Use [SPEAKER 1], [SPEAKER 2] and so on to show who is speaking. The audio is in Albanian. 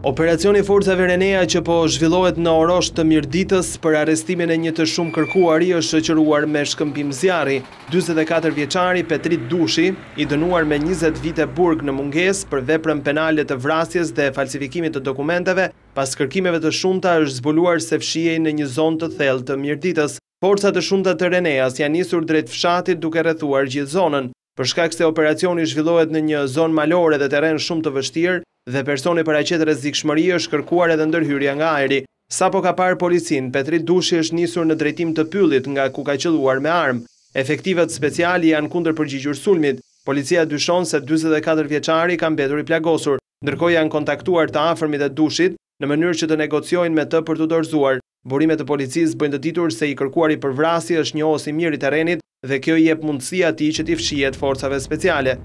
[SPEAKER 1] Operacioni forcave Renea që po zhvillohet në Orosh të Mirditës për arrestimin e një të shumë kërkuari është shoqëruar me shkëmbim zjarri. 44 vjeçari Petrit Dushi, i dënuar me 20 vite burg në mungesë për veprën penale të vrasjes dhe falsifikimit të dokumenteve, pas kërkimeve të shumta është zbuluar se fshihej në një zonë të thellë të Mirditës. Forcat të shumta të Reneas janë nisur drejt fshatit duke rrethuar gjithë zonën. Për shkak se operacioni zhvillohet në një zonë malore dhe terren shumë të vështirë dhe personi paraqet rrezikshmëri është kërkuar edhe ndërhyrja nga ajri. Sapo ka parë policin, Petrit Dushi është nisur në drejtim të pyllit nga ku ka qelluar me armë. Efektivat speciale janë kundërpërgjigjur sulmit. Policia dyshon se 44 vjeçari ka mbetur i plagosur, ndërkohë janë kontaktuar të afërmit e Dushit në mënyrë që të negociojnë me të për të dorëzuar. Burimet e policisë bëjnë të ditur se i kërkuari për vrasje është njohës i mirë i terrenit dhe kjo i jep mundësi atij që t'i fshihet forcave speciale.